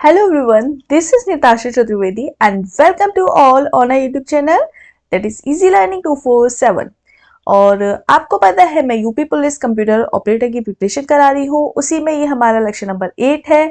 Hello everyone, this is Nitasha Chaturvedi and welcome to all on our YouTube channel that is Easy Learning 247। और आपको पता है मैं UP police computer operator की preparation करा रही हूँ, उसी में ये हमारा लेक्चर नंबर 8 है।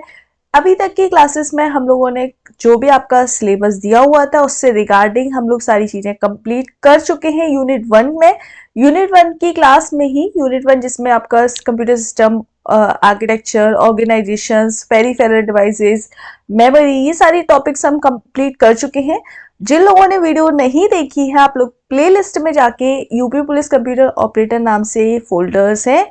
अभी तक की क्लासेस में हम लोगों ने जो भी आपका सिलेबस दिया हुआ था उससे रिगार्डिंग हम लोग सारी चीज़ें कंप्लीट कर चुके हैं यूनिट 1 में। यूनिट 1 की क्लास में ही यूनिट 1 जिसमें आपका computer system architecture, organisations, peripheral devices, memory, ये सारी टॉपिक्स हम कंप्लीट कर चुके हैं। जिन लोगों ने वीडियो नहीं देखी है आप लोग प्लेलिस्ट में जाके यूपी पुलिस कंप्यूटर ऑपरेटर नाम से फोल्डर्स हैं।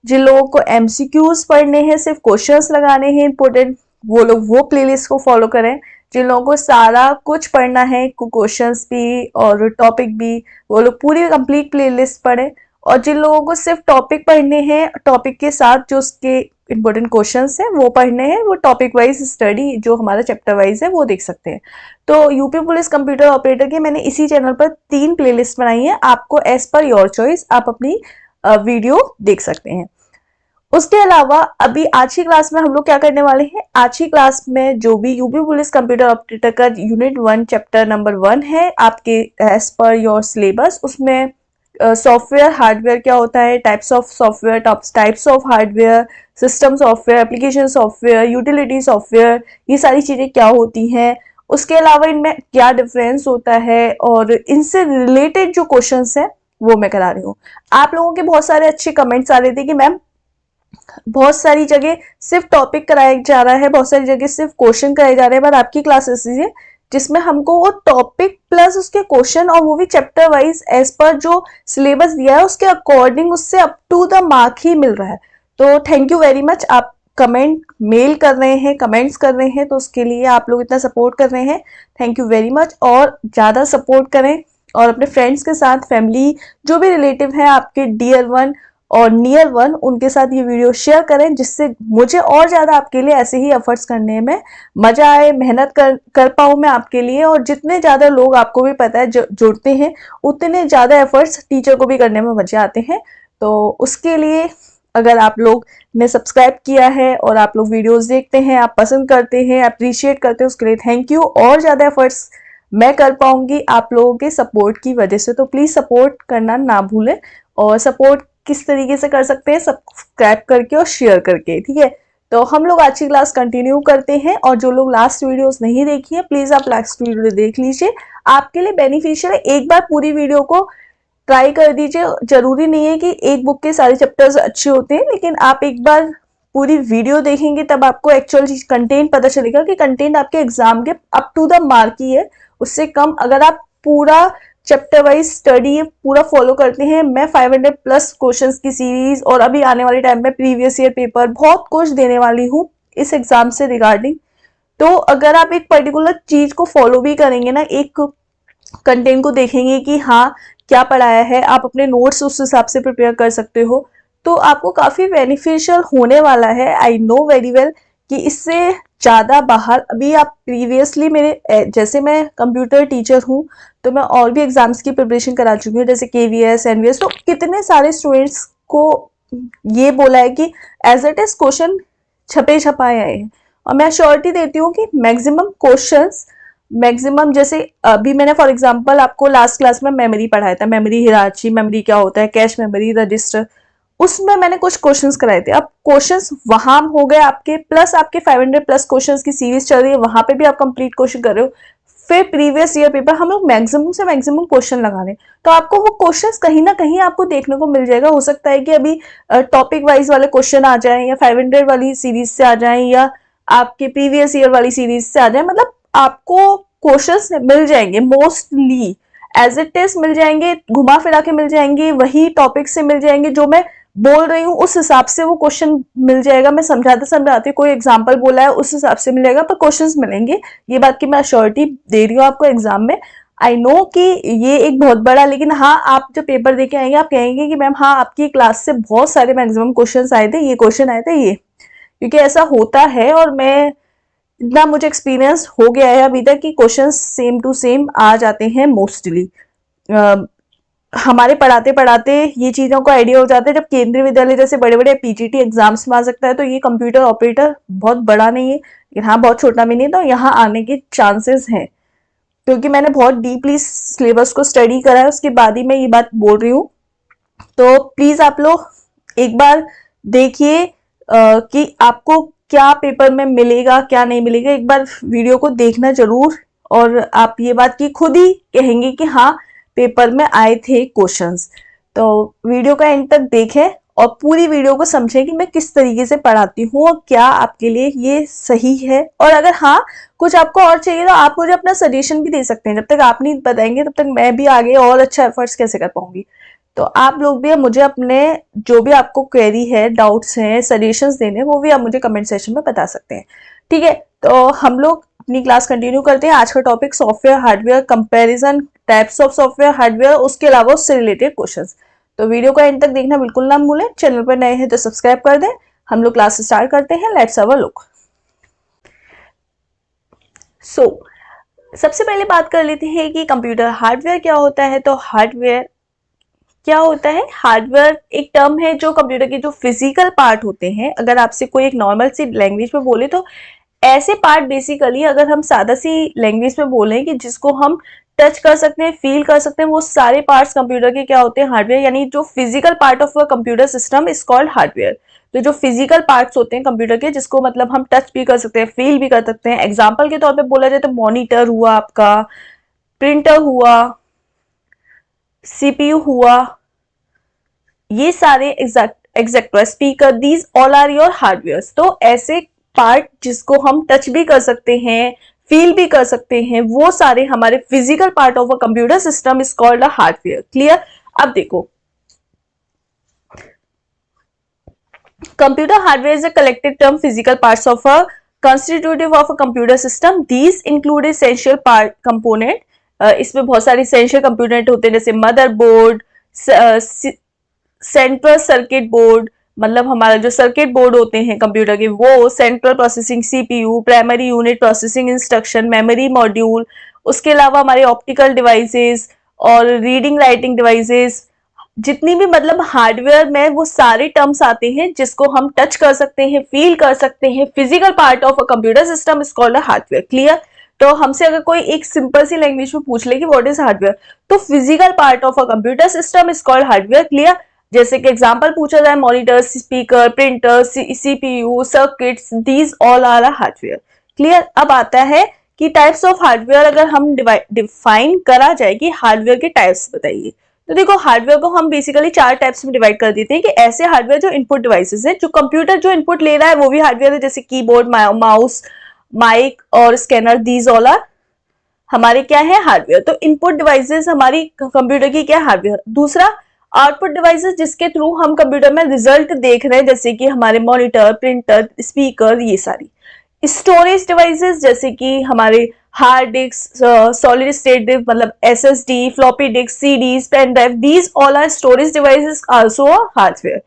जिन लोगों को एमसीक्यूज पढ़ने हैं, सिर्फ क्वेश्चंस लगाने हैं इंपॉर्टेंट, वो लोग वो प्लेलिस्ट को फॉलो करें। जिन लोगों को सारा कुछ पढ़ना है, क्वेश्चंस भी और टॉपिक भी, वो लोग पूरी कंप्लीट प्लेलिस्ट पढ़ें। और जिन लोगों को सिर्फ टॉपिक पढ़ने हैं, टॉपिक के साथ जो उसके इंपॉर्टेंट क्वेश्चंस हैं वो पढ़ने हैं, वो टॉपिक वाइज स्टडी जो हमारा चैप्टर वाइज है वो देख सकते हैं। तो यूपी पुलिस कंप्यूटर ऑपरेटर की मैंने इसी चैनल पर 3 प्लेलिस्ट बनाई है, आपको एज पर योर चॉइस आप अपनी वीडियो देख सकते हैं। उसके अलावा अभी आज की क्लास में हम लोग क्या करने वाले हैं, आज की क्लास में जो भी यूपी पुलिस कंप्यूटर ऑपरेटर का यूनिट 1 चैप्टर नंबर 1 है आपके एज पर योर सिलेबस, उसमें सॉफ्टवेयर हार्डवेयर क्या होता है, types of software, types of hardware, system software, application software, utility software, ये सारी चीज़ें क्या होती हैं, उसके अलावा इनमें क्या डिफरेंस होता है और इनसे रिलेटेड जो क्वेश्चंस हैं वो मैं करा रही हूँ। आप लोगों के बहुत सारे अच्छे कमेंट्स आ रहे थे कि मैम बहुत सारी जगह सिर्फ टॉपिक कराया जा रहा है, बहुत सारी जगह सिर्फ क्वेश्चन कराए जा रहे हैं, पर आपकी क्लास ऐसी है जिसमें हमको वो टॉपिक प्लस उसके क्वेश्चन और वो भी चैप्टर वाइज एज पर जो सिलेबस दिया है उसके अकॉर्डिंग उससे अप टू द मार्क ही मिल रहा है। तो थैंक यू वेरी मच, आप कमेंट मेल कर रहे हैं, कमेंट्स कर रहे हैं, तो उसके लिए आप लोग इतना सपोर्ट कर रहे हैं, थैंक यू वेरी मच। और ज़्यादा सपोर्ट करें और अपने फ्रेंड्स के साथ, फैमिली, जो भी रिलेटिव हैं आपके डियर वन और नियर वन, उनके साथ ये वीडियो शेयर करें जिससे मुझे और ज़्यादा आपके लिए ऐसे ही एफर्ट्स करने में मज़ा आए, मेहनत कर पाऊँ मैं आपके लिए। और जितने ज़्यादा लोग आपको भी पता है जुड़ते हैं उतने ज़्यादा एफर्ट्स टीचर को भी करने में मज़े आते हैं। तो उसके लिए अगर आप लोग ने सब्सक्राइब किया है और आप लोग वीडियोस देखते हैं, आप पसंद करते हैं, अप्रिशिएट करते हैं, उसके लिए थैंक यू। और ज़्यादा एफर्ट्स मैं कर पाऊंगी आप लोगों के सपोर्ट की वजह से, तो प्लीज़ सपोर्ट करना ना भूलें। और सपोर्ट किस तरीके से कर सकते हैं, सब्सक्राइब करके और शेयर करके, ठीक है। तो हम लोग आज की क्लास कंटिन्यू करते हैं और जो लोग लास्ट वीडियोस नहीं देखी है प्लीज़ आप लास्ट वीडियो देख लीजिए, आपके लिए बेनिफिशियल है। एक बार पूरी वीडियो को ट्राई कर दीजिए, जरूरी नहीं है कि एक बुक के सारे चैप्टर्स अच्छे होते हैं, लेकिन आप एक बार पूरी वीडियो देखेंगे तब आपको एक्चुअल कंटेंट पता चलेगा कि कंटेंट आपके एग्जाम के अप टू द मार्क ही है, उससे कम। अगर आप पूरा चैप्टर वाइज स्टडी पूरा फॉलो करते हैं, मैं 500 प्लस क्वेश्चंस की सीरीज और अभी आने वाले टाइम में प्रीवियस ईयर पेपर बहुत कुछ देने वाली हूँ इस एग्जाम से रिगार्डिंग। तो अगर आप एक पर्टिकुलर चीज को फॉलो भी करेंगे ना, एक कंटेंट को देखेंगे कि हाँ क्या पढ़ाया है, आप अपने नोट्स उस हिसाब से प्रिपेयर कर सकते हो, तो आपको काफ़ी बेनिफिशियल होने वाला है। आई नो वेरी वेल कि इससे ज़्यादा बाहर अभी आप प्रीवियसली मेरे जैसे मैं कंप्यूटर टीचर हूँ तो मैं और भी एग्जाम्स की प्रिपरेशन करा चुकी हूँ, जैसे केवीएस, एनवीएस, तो कितने सारे स्टूडेंट्स को ये बोला है कि एज इट इज क्वेश्चन छपे छपाए आए हैं। और मैं श्योरिटी देती हूँ कि मैक्सिमम क्वेश्चंस, मैक्सिमम, जैसे अभी मैंने फॉर एग्जांपल आपको लास्ट क्लास में मेमोरी पढ़ाया था, मेमोरी हिरार्ची, मेमोरी क्या होता है, कैश मेमोरी, रजिस्टर, उसमें मैंने कुछ क्वेश्चंस कराए थे। अब क्वेश्चंस वहां हो गए आपके, प्लस आपके 500 प्लस क्वेश्चंस की सीरीज चल रही है, वहां पे भी आप कंप्लीट क्वेश्चन कर रहे हो। फिर प्रीवियस ईयर पेपर हम लोग मैक्सिमम से मैक्सिमम क्वेश्चन लगा रहे हैं, तो आपको वो क्वेश्चंस कहीं ना कहीं आपको देखने को मिल जाएगा। हो सकता है कि अभी टॉपिक वाइज वाले क्वेश्चन आ जाए, या 500 वाली सीरीज से आ जाए, या आपके प्रीवियस ईयर वाली सीरीज से आ जाए, मतलब आपको क्वेश्चंस मिल जाएंगे, मोस्टली एज इट इज मिल जाएंगे, घुमा फिरा के मिल जाएंगे, वही टॉपिक से मिल जाएंगे, जो मैं बोल रही हूँ उस हिसाब से वो क्वेश्चन मिल जाएगा। मैं समझाते समझाते कोई एग्जांपल बोला है उस हिसाब से मिलेगा, पर क्वेश्चंस मिलेंगे, ये बात की मैं अश्योरिटी दे रही हूँ आपको एग्जाम में। आई नो कि ये एक बहुत बड़ा, लेकिन हाँ आप जब पेपर दे के आएंगे आप कहेंगे कि मैम हाँ आपकी क्लास से बहुत सारे मैक्सिमम क्वेश्चन आए थे, ये क्वेश्चन आए थे, ये, क्योंकि ऐसा होता है। और मैं इतना मुझे एक्सपीरियंस हो गया है अभी तक कि क्वेश्चन सेम टू सेम आ जाते हैं मोस्टली। हमारे पढ़ाते पढ़ाते ये चीज़ों को आइडिया हो जाता है। जब केंद्रीय विद्यालय जैसे बड़े बड़े पीजीटी एग्जाम्स में आ सकता है, तो ये कंप्यूटर ऑपरेटर बहुत बड़ा नहीं है, लेकिन हाँ बहुत छोटा भी नहीं है, तो यहाँ आने के चांसेस हैं। क्योंकि मैंने बहुत डीपली सिलेबस को स्टडी करा है, उसके बाद ही मैं ये बात बोल रही हूँ। तो प्लीज आप लोग एक बार देखिए कि आपको क्या पेपर में मिलेगा क्या नहीं मिलेगा। एक बार वीडियो को देखना जरूर, और आप ये बात की खुद ही कहेंगे कि हाँ पेपर में आए थे क्वेश्चंस। तो वीडियो का एंड तक देखें और पूरी वीडियो को समझें कि मैं किस तरीके से पढ़ाती हूँ और क्या आपके लिए ये सही है। और अगर हाँ कुछ आपको और चाहिए तो आप मुझे अपना सजेशन भी दे सकते हैं। जब तक आप नहीं बताएंगे तब तक मैं भी आगे और अच्छा एफर्ट्स कैसे कर पाऊंगी। तो आप लोग भी मुझे अपने जो भी आपको क्वेरी है, डाउट्स हैं, सजेशंस देने, वो भी आप मुझे कमेंट सेक्शन में बता सकते हैं। ठीक है, तो हम लोग अपनी क्लास कंटिन्यू करते हैं। आज का topic software hardware comparison, types of software hardware, उसके अलावा उससे रिलेटेड क्वेश्चंस। तो वीडियो को एंड तक देखना बिल्कुल ना भूलें। चैनल पर नए हैं तो सब्सक्राइब कर दें। हम लोग क्लास स्टार्ट करते हैं। Let's have a look. So सबसे पहले बात कर लेते हैं कि कंप्यूटर हार्डवेयर क्या होता है। तो हार्डवेयर क्या होता है? हार्डवेयर एक टर्म है जो कंप्यूटर के जो फिजिकल पार्ट होते हैं, अगर आपसे कोई एक नॉर्मल सी लैंग्वेज में बोले तो ऐसे पार्ट बेसिकली, अगर हम सादा सी लैंग्वेज में बोलें कि जिसको हम टच कर सकते हैं, फील कर सकते हैं, वो सारे पार्ट्स कंप्यूटर के क्या होते हैं? हार्डवेयर। यानी जो physical part of a computer system is called hardware. तो जो फिजिकल पार्ट्स होते हैं कंप्यूटर के, जिसको मतलब हम टच भी कर सकते हैं, फील भी कर सकते हैं। एग्जाम्पल के तौर पर बोला जाए तो मॉनिटर हुआ आपका, प्रिंटर हुआ, सीपीयू हुआ, ये सारे exact speaker, these all are your hardware. तो ऐसे पार्ट जिसको हम टच भी कर सकते हैं, फील भी कर सकते हैं, वो सारे हमारे physical part of a computer system is called a hardware. Clear? अब देखो, computer hardware is a collective term physical parts of a constitutive of a computer system. These include essential part component. इसमें बहुत सारे essential component होते हैं, जैसे motherboard, central circuit board, मतलब हमारा जो सर्किट बोर्ड होते हैं कंप्यूटर के, वो central processing CPU, primary unit processing instruction, memory module, उसके अलावा हमारे ऑप्टिकल डिवाइसेस और रीडिंग राइटिंग डिवाइसेस, जितनी भी मतलब हार्डवेयर में वो सारे टर्म्स आते हैं जिसको हम टच कर सकते हैं, फील कर सकते हैं। Physical part of a computer system is called a hardware. Clear? तो हमसे अगर कोई एक सिंपल सी लैंग्वेज में पूछ ले कि व्हाट इज हार्डवेयर, तो physical part of a computer system is called hardware. Clear? जैसे कि एग्जांपल पूछा जाए, monitor, speaker, printer, CPU, circuits, these all are hardware. Clear? अब आता है कि टाइप्स ऑफ हार्डवेयर अगर हम डिफाइन करा जाए कि हार्डवेयर के टाइप्स बताइए, तो देखो हार्डवेयर को हम बेसिकली 4 टाइप्स में डिवाइड कर देते हैं कि ऐसे हार्डवेयर जो इनपुट डिवाइसेस है, जो कंप्यूटर जो इनपुट ले रहा है वो भी हार्डवेयर है, जैसे कीबोर्ड, माउस, माइक और स्कैनर, दीज ऑल आर हमारे क्या है? हार्डवेयर। तो इनपुट डिवाइसेस हमारी कंप्यूटर की क्या? हार्डवेयर। दूसरा, आउटपुट डिवाइसेस जिसके थ्रू हम कंप्यूटर में रिजल्ट देख रहे हैं, जैसे कि हमारे मॉनिटर, प्रिंटर, स्पीकर, ये सारी। स्टोरेज डिवाइसेस जैसे कि हमारे hard disk, solid state disk मतलब SSD, floppy disk, CDs, pen drive, these all are storage devices also hardware.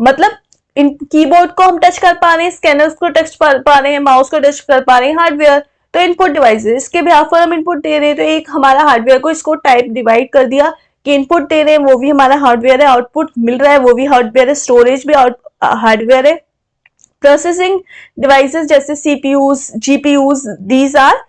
मतलब इन कीबोर्ड को हम टच कर पा रहे हैं, स्कैनर्स को टच कर पा रहे हैं, माउस को टच कर पा रहे हैं, हार्डवेयर। तो इनपुट डिवाइसेस, इसके बिहाफ पर हम इनपुट दे रहे हैं, तो एक हमारा हार्डवेयर को इसको टाइप डिवाइड कर दिया कि इनपुट दे रहे हैं वो भी हमारा हार्डवेयर है, आउटपुट मिल रहा है वो भी हार्डवेयर है, स्टोरेज भी हार्डवेयर है। प्रोसेसिंग डिवाइसेस जैसे CPUs, GPUs, these are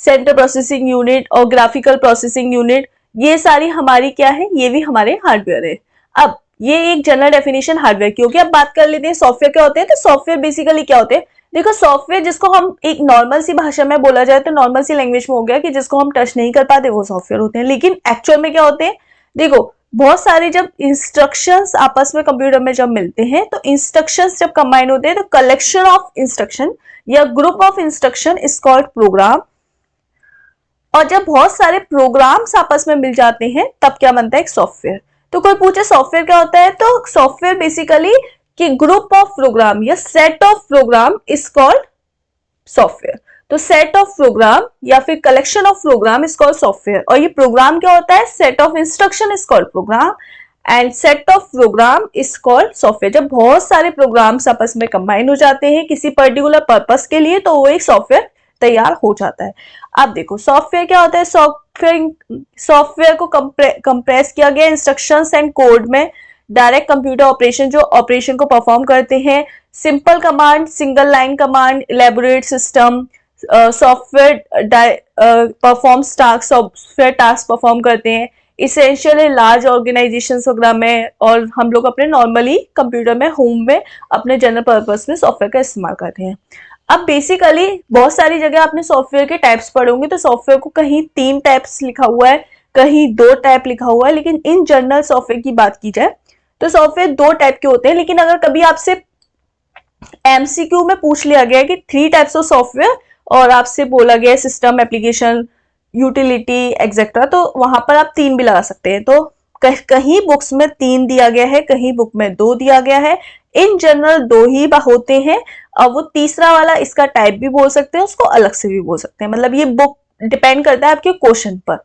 central processing unit और ग्राफिकल प्रोसेसिंग यूनिट, ये सारी हमारी क्या है? ये भी हमारे हार्डवेयर है। अब ये एक जनरल डेफिनेशन हार्डवेयर की होगी। अब बात कर लेते हैं सॉफ्टवेयर क्या होते हैं। तो सॉफ्टवेयर बेसिकली क्या होते हैं? देखो सॉफ्टवेयर जिसको हम एक नॉर्मल सी भाषा में बोला जाए तो नॉर्मल सी लैंग्वेज में हो गया कि जिसको हम टच नहीं कर पाते वो सॉफ्टवेयर होते हैं। लेकिन एक्चुअल में क्या होते हैं? देखो बहुत सारे जब इंस्ट्रक्शंस आपस में कंप्यूटर में जब मिलते हैं, तो इंस्ट्रक्शंस जब कंबाइन होते हैं तो कलेक्शन ऑफ इंस्ट्रक्शन या group of instruction is called programme. और जब बहुत सारे प्रोग्राम्स आपस में मिल जाते हैं तब क्या बनता है? एक सॉफ्टवेयर। तो कोई पूछे सॉफ्टवेयर क्या होता है, तो सॉफ्टवेयर बेसिकली कि ग्रुप ऑफ प्रोग्राम या set of program is called software. तो सेट ऑफ प्रोग्राम या फिर collection of program is called software. और ये प्रोग्राम क्या होता है? Set of instruction is called program and set of program is called software. जब बहुत सारे प्रोग्राम्स आपस में कंबाइन हो जाते हैं किसी पर्टिकुलर पर्पस के लिए, तो वो एक सॉफ्टवेयर तैयार हो जाता है। अब देखो सॉफ्टवेयर क्या होता है, सॉफ्टवेयर को कंप्रेस किया गया इंस्ट्रक्शंस एंड कोड में डायरेक्ट कंप्यूटर ऑपरेशन जो ऑपरेशन को परफॉर्म करते हैं। Simple command, single line command, elaborate system, software performs task, software task perform करते हैं। इसेंशियल है लार्ज ऑर्गेनाइजेशंस वगैरह में, और हम लोग अपने नॉर्मली कंप्यूटर में, होम में, अपने जनरल पर्पस में सॉफ्टवेयर का इस्तेमाल करते हैं। अब बेसिकली बहुत सारी जगह आपने सॉफ्टवेयर के टाइप्स पढ़े होंगे, तो सॉफ्टवेयर को कहीं 3 टाइप्स लिखा हुआ है, कहीं 2 टाइप लिखा हुआ है, लेकिन इन जनरल सॉफ्टवेयर की बात की जाए तो सॉफ्टवेयर 2 टाइप के होते हैं। लेकिन अगर कभी आपसे एमसीक्यू में पूछ लिया गया कि 3 टाइप्स ऑफ सॉफ्टवेयर और आपसे बोला गया सिस्टम, एप्लीकेशन, यूटिलिटी एक्सेट्रा, तो वहां पर आप 3 भी लगा सकते हैं। तो कहीं बुक्स में 3 दिया गया है, कहीं बुक में 2 दिया गया है। इन जनरल 2 ही होते हैं। अब वो तीसरा वाला इसका टाइप भी बोल सकते हैं, उसको अलग से भी बोल सकते हैं, मतलब ये बुक डिपेंड करता है आपके क्वेश्चन पर।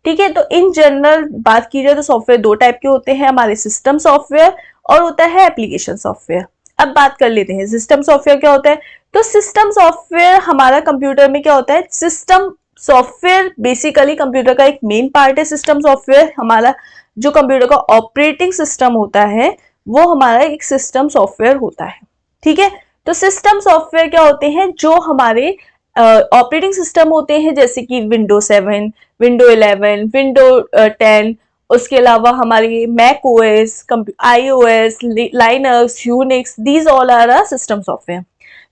ठीक है, तो इन जनरल बात की जाए तो सॉफ्टवेयर 2 टाइप के होते हैं हमारे, सिस्टम सॉफ्टवेयर और होता है एप्लीकेशन सॉफ्टवेयर। अब बात कर लेते हैं सिस्टम सॉफ्टवेयर क्या होता है। तो सिस्टम सॉफ्टवेयर हमारा कंप्यूटर में क्या होता है, सिस्टम सॉफ्टवेयर बेसिकली कंप्यूटर का एक मेन पार्ट है। सिस्टम सॉफ्टवेयर हमारा जो कंप्यूटर का ऑपरेटिंग सिस्टम होता है वो हमारा एक सिस्टम सॉफ्टवेयर होता है। ठीक है, तो सिस्टम सॉफ्टवेयर क्या होते हैं, जो हमारे ऑपरेटिंग सिस्टम होते हैं, जैसे कि विंडो 7, विंडो 11, विंडो 10, उसके अलावा हमारी Mac OS, iOS, Linux, Unix, these all are a system software.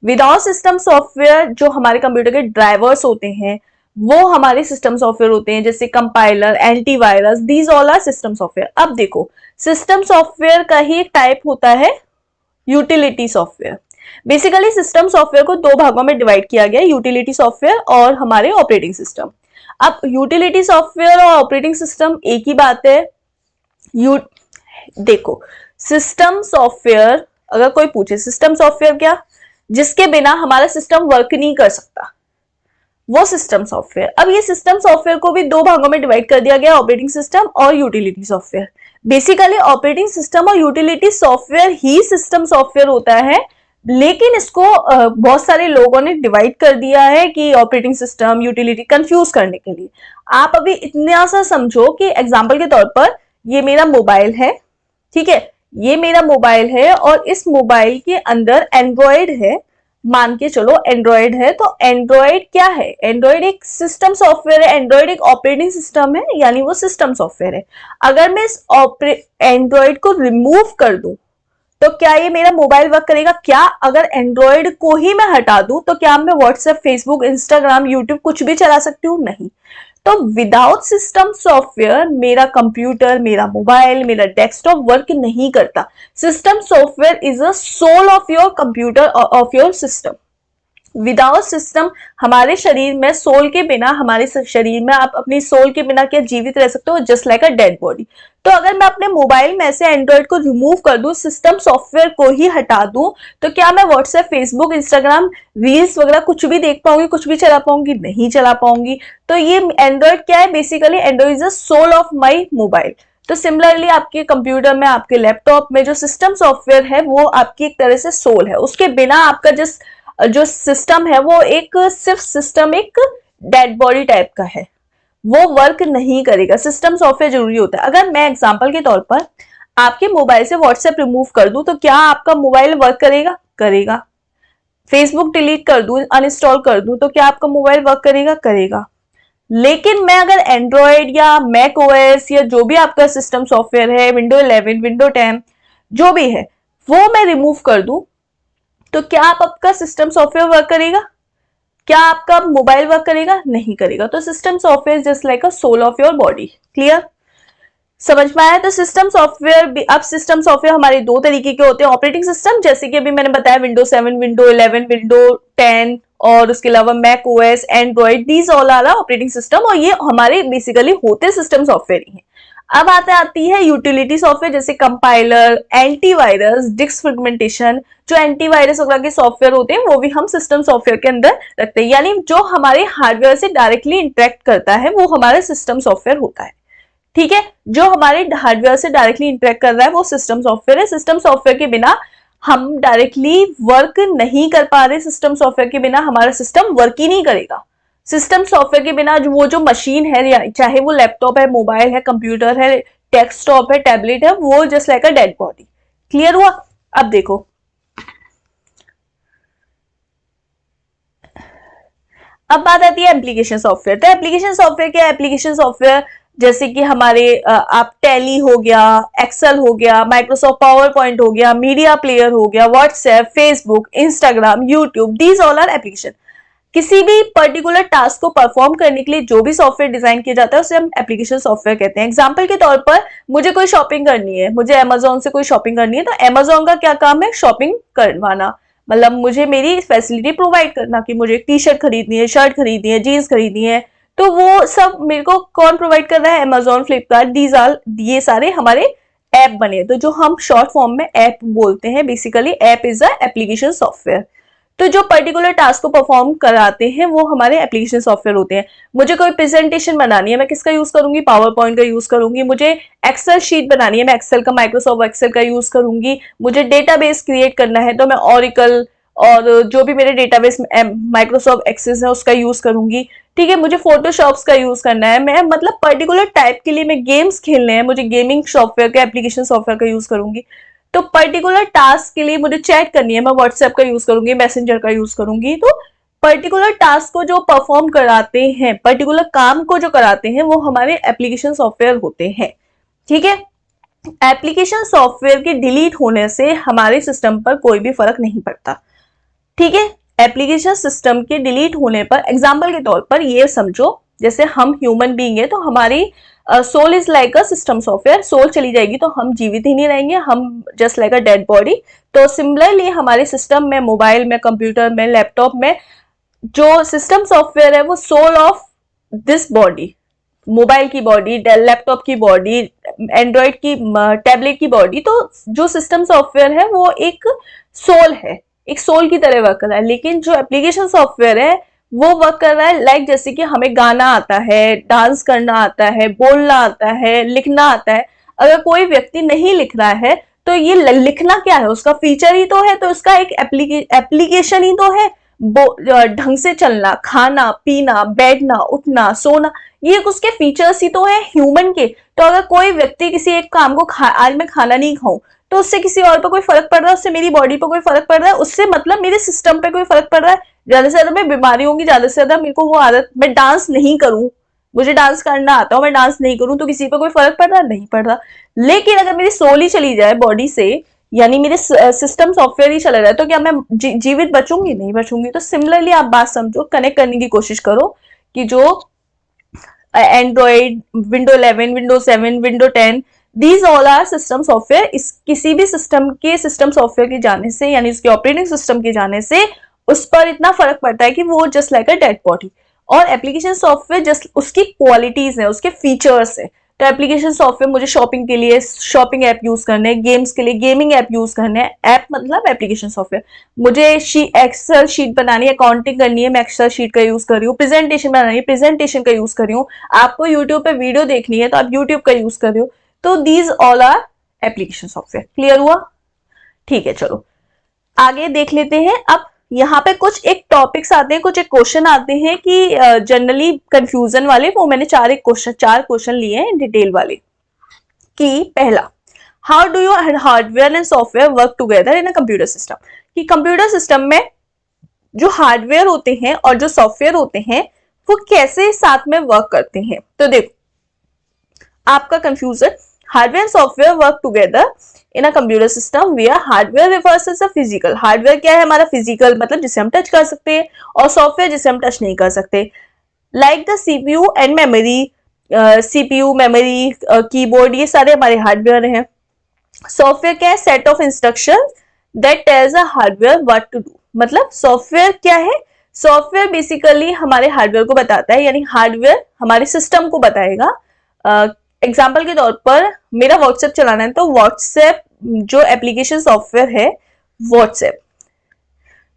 Without system software जो हमारे कंप्यूटर के ड्राइवर्स होते हैं वो हमारे सिस्टम सॉफ्टवेयर होते हैं, जैसे compiler, antivirus, these all are system software. अब देखो सिस्टम सॉफ्टवेयर का ही एक टाइप होता है utility software. Basically system software को 2 भागों में डिवाइड किया गया, यूटिलिटी सॉफ्टवेयर और हमारे ऑपरेटिंग सिस्टम। अब यूटिलिटी सॉफ्टवेयर और ऑपरेटिंग सिस्टम एक ही बात है। देखो सिस्टम सॉफ्टवेयर, अगर कोई पूछे सिस्टम सॉफ्टवेयर क्या, जिसके बिना हमारा सिस्टम वर्क नहीं कर सकता, वो सिस्टम सॉफ्टवेयर। अब ये सिस्टम सॉफ्टवेयर को भी 2 भागों में डिवाइड कर दिया गया, ऑपरेटिंग सिस्टम और utility software. Basically operating system और यूटिलिटी सॉफ्टवेयर ही सिस्टम सॉफ्टवेयर होता है, लेकिन इसको बहुत सारे लोगों ने डिवाइड कर दिया है कि ऑपरेटिंग सिस्टम, यूटिलिटी, कंफ्यूज करने के लिए। आप अभी इतना सा समझो कि एग्जांपल के तौर पर ये मेरा मोबाइल है, ठीक है, ये मेरा मोबाइल है और इस मोबाइल के अंदर एंड्रॉयड है, मान के चलो एंड्रॉयड है। तो एंड्रॉयड क्या है, एंड्रॉयड एक सिस्टम सॉफ्टवेयर है, एंड्रॉयड एक ऑपरेटिंग सिस्टम है, यानी वो सिस्टम सॉफ्टवेयर है। अगर मैं इस एंड्रॉयड को रिमूव कर दूं तो क्या ये मेरा मोबाइल वर्क करेगा? क्या अगर एंड्रॉयड को ही मैं हटा दूं तो क्या मैं व्हाट्सएप, फेसबुक, इंस्टाग्राम, यूट्यूब कुछ भी चला सकती हूँ? नहीं। तो विदाउट सिस्टम सॉफ्टवेयर मेरा कंप्यूटर, मेरा मोबाइल, मेरा डेस्कटॉप वर्क नहीं करता। System software is a soul of your computer, of your system. Without system हमारे शरीर में, सोल के बिना हमारे शरीर में, आप अपनी सोल के बिना क्या जीवित रह सकते हो? Just like a dead body. तो अगर मैं अपने मोबाइल में से एंड्रॉइड को रिमूव कर दूं, सिस्टम सॉफ्टवेयर को ही हटा दूं, तो क्या मैं व्हाट्सएप, फेसबुक, इंस्टाग्राम, रील्स वगैरह कुछ भी देख पाऊंगी, कुछ भी चला पाऊंगी? नहीं चला पाऊंगी। तो ये एंड्रॉइड क्या है? Basically Android is the soul of my mobile. तो सिमिलरली आपके कंप्यूटर में, आपके लैपटॉप में जो सिस्टम सॉफ्टवेयर है वो आपकी एक तरह से सोल है। उसके बिना आपका जो सिस्टम है वो एक सिर्फ सिस्टम, एक डेड बॉडी टाइप का है, वो वर्क नहीं करेगा। सिस्टम सॉफ्टवेयर जरूरी होता है। अगर मैं एग्जांपल के तौर पर आपके मोबाइल से व्हाट्सएप रिमूव कर दूं तो क्या आपका मोबाइल वर्क करेगा? करेगा। फेसबुक डिलीट कर दूं, अनइंस्टॉल कर दूं, तो क्या आपका मोबाइल वर्क करेगा? करेगा। लेकिन मैं अगर एंड्रॉयड या मैक ओएस या जो भी आपका सिस्टम सॉफ्टवेयर है, विंडो 11, विंडो 10 जो भी है, वो मैं रिमूव कर दूं तो क्या आपका सिस्टम सॉफ्टवेयर वर्क करेगा? क्या आपका मोबाइल वर्क करेगा? नहीं करेगा। तो system software just like a soul of your body. Clear? समझ में आया? तो सिस्टम सॉफ्टवेयर, अब सिस्टम सॉफ्टवेयर हमारे 2 तरीके के होते हैं। ऑपरेटिंग सिस्टम, जैसे कि अभी मैंने बताया, विंडो 7, विंडो 11, विंडो 10 और उसके अलावा Mac OS, Android, these all are operating system, और ये हमारे बेसिकली होते सिस्टम सॉफ्टवेयर ही हैं। अब आती है यूटिलिटी सॉफ्टवेयर, जैसे कंपाइलर, एंटीवायरस, डिस्क फ्रेगमेंटेशन, जो एंटीवायरस वगैरह के सॉफ्टवेयर होते हैं वो भी हम सिस्टम सॉफ्टवेयर के अंदर रखते हैं। यानी जो हमारे हार्डवेयर से डायरेक्टली इंटरेक्ट करता है वो हमारा सिस्टम सॉफ्टवेयर होता है। ठीक है, जो हमारे हार्डवेयर से डायरेक्टली इंटरेक्ट कर रहा है वो सिस्टम सॉफ्टवेयर है। सिस्टम सॉफ्टवेयर के बिना हम डायरेक्टली वर्क नहीं कर पा रहे सिस्टम सॉफ्टवेयर के बिना, हमारा सिस्टम वर्क ही नहीं करेगा। सिस्टम सॉफ्टवेयर के बिना वो जो मशीन है, चाहे वो लैपटॉप है, मोबाइल है, कंप्यूटर है, डेस्कटॉप है, टैबलेट है, वो just like a dead body. Clear हुआ? अब देखो, अब बात आती है एप्लीकेशन सॉफ्टवेयर। तो एप्लीकेशन सॉफ्टवेयर क्या है? एप्लीकेशन सॉफ्टवेयर जैसे कि हमारे आप टैली हो गया, एक्सेल हो गया, माइक्रोसॉफ्ट पावर पॉइंट हो गया, मीडिया प्लेयर हो गया, WhatsApp, Facebook, Instagram, YouTube, these all are application. किसी भी पर्टिकुलर टास्क को परफॉर्म करने के लिए जो भी सॉफ्टवेयर डिजाइन किया जाता है उसे हम एप्लीकेशन सॉफ्टवेयर कहते हैं। एग्जांपल के तौर पर मुझे कोई शॉपिंग करनी है, मुझे अमेजोन से कोई शॉपिंग करनी है, तो अमेजोन का क्या काम है? शॉपिंग करवाना, मतलब मुझे मेरी फैसिलिटी प्रोवाइड करना कि मुझे टी शर्ट खरीदनी है, शर्ट खरीदनी है, जीन्स खरीदनी है, तो वो सब मेरे को कौन प्रोवाइड कर रहा है? अमेजोन, फ्लिपकार्ट, दीज आर, ये सारे हमारे ऐप बने, तो जो हम शॉर्ट फॉर्म में ऐप बोलते हैं। Basically app is a application software. तो जो पर्टिकुलर टास्क को परफॉर्म कराते हैं वो हमारे एप्लीकेशन सॉफ्टवेयर होते हैं। मुझे कोई प्रेजेंटेशन बनानी है, मैं किसका यूज करूंगी? पावर पॉइंट का यूज करूंगी। मुझे एक्सेल शीट बनानी है, मैं एक्सेल का, माइक्रोसॉफ्ट एक्सेल का यूज करूंगी। मुझे डेटाबेस क्रिएट करना है तो मैं ऑरिकल और जो भी मेरे डेटाबेस माइक्रोसॉफ्ट एक्सेस है उसका यूज करूंगी। ठीक है, मुझे फोटोशॉप का यूज करना है, मैं मतलब पर्टिकुलर टाइप के लिए मैं गेम्स खेलने हैं, मुझे गेमिंग सॉफ्टवेयर का, एप्लीकेशन सॉफ्टवेयर का यूज करूंगी। तो पर्टिकुलर टास्क के लिए मुझे चैट करनी है, मैं व्हाट्सएप का यूज करूंगी, मैसेंजर का यूज करूंगी। तो पर्टिकुलर टास्क को जो परफॉर्म कराते हैं, पर्टिकुलर काम को जो कराते हैं, वो हमारे एप्लीकेशन सॉफ्टवेयर होते हैं। ठीक है, एप्लीकेशन सॉफ्टवेयर के डिलीट होने से हमारे सिस्टम पर कोई भी फर्क नहीं पड़ता। ठीक है, एप्लीकेशन सिस्टम के डिलीट होने पर, एग्जाम्पल के तौर पर ये समझो, जैसे हम ह्यूमन बीइंग है तो हमारी soul is like a system software. Soul चली जाएगी तो हम जीवित ही नहीं रहेंगे, हम just like a dead body. तो सिमिलरली हमारे सिस्टम में, मोबाइल में, कंप्यूटर में, लैपटॉप में जो सिस्टम सॉफ्टवेयर है वो soul of this body, mobile की बॉडी, लैपटॉप की बॉडी, एंड्रॉइड की, टैबलेट की बॉडी, तो जो सिस्टम सॉफ्टवेयर है वो एक सोल है, एक सोल की तरह वर्क कर रहा है। लेकिन जो एप्लीकेशन सॉफ्टवेयर है वो वर्क कर रहा है लाइक जैसे कि हमें गाना आता है, डांस करना आता है, बोलना आता है, लिखना आता है। अगर कोई व्यक्ति नहीं लिख रहा है तो ये लिखना क्या है? उसका फीचर ही तो है, तो उसका एक एप्लीकेशन ही तो है। ढंग से चलना, खाना, पीना, बैठना, उठना, सोना, ये उसके फीचर्स ही तो है ह्यूमन के। तो अगर कोई व्यक्ति किसी एक काम को आज मैं खाना नहीं खाऊं तो उससे किसी और पर कोई फर्क पड़ रहा है, उससे मेरी बॉडी पर कोई फर्क पड़ रहा है, उससे मतलब मेरे सिस्टम पे कोई फर्क पड़ रहा है। ज्यादा से ज्यादा मैं बीमारी होंगी, ज्यादा से ज्यादा मेरे को वो आदत, मैं डांस नहीं करूं, मुझे डांस करना आता है, मैं डांस नहीं करूं तो किसी पर कोई फर्क पड़ रहा? नहीं पड़ रहा। लेकिन अगर मेरी सोल ही चली जाए बॉडी से, यानी मेरे सिस्टम सॉफ्टवेयर ही चला जाए, तो क्या मैं जीवित बचूंगी? नहीं बचूंगी। तो सिमिलरली आप बात समझो, कनेक्ट करने की कोशिश करो कि जो Android, window 11, window 7, window 10, these all are system software. इस किसी भी सिस्टम के सिस्टम सॉफ्टवेयर के जाने से, यानी उसके ऑपरेटिंग सिस्टम के जाने से उस पर इतना फर्क पड़ता है कि वो just like a dead body. और एप्लीकेशन सॉफ्टवेयर जस्ट उसकी क्वालिटीज है, उसके फीचर्स है। तो एप्लीकेशन सॉफ्टवेयर मुझे शॉपिंग के लिए शॉपिंग ऐप यूज करने हैं, गेम्स के लिए गेमिंग ऐप यूज करने हैं। ऐप मतलब एप्लीकेशन सॉफ्टवेयर। मुझे एक्सेल शीट बनानी है, अकाउंटिंग करनी है, मैं एक्सेल शीट का यूज कर रही हूँ। प्रेजेंटेशन बनानी है, प्रेजेंटेशन का यूज कर रही हूँ। आपको यूट्यूब पे वीडियो देखनी है तो आप यूट्यूब का यूज कर रहे हो। तो these all are application software. Clear हुआ? ठीक है, चलो आगे देख लेते हैं। अब यहाँ पे कुछ एक टॉपिक्स आते हैं, कुछ एक क्वेश्चन आते हैं कि जनरली कंफ्यूजन वाले, वो मैंने चार क्वेश्चन लिए हैं डिटेल वाले। कि पहला, how do your hardware and software work together in a computer system? कि कंप्यूटर सिस्टम में जो हार्डवेयर होते हैं और जो सॉफ्टवेयर होते हैं वो कैसे साथ में वर्क करते हैं। तो देखो आपका confusion, hardware software work together in a computer system where hardware refers as a physical. Hardware क्या है? हमारा फिजिकल, मतलब जिसे हम टच कर सकते हैं, और सॉफ्टवेयर जिसे हम टच नहीं कर सकते। Like the CPU and memory, CPU, memory, keyboard, ये सारे हमारे हार्डवेयर हैं। सॉफ्टवेयर क्या है? Set of instruction that tells a hardware what to do. मतलब सॉफ्टवेयर क्या है? सॉफ्टवेयर बेसिकली हमारे हार्डवेयर को बताता है, यानी हार्डवेयर हमारे सिस्टम को बताएगा। एग्जाम्पल के तौर पर मेरा व्हाट्सएप चलाना है तो व्हाट्सएप जो एप्लीकेशन सॉफ्टवेयर है,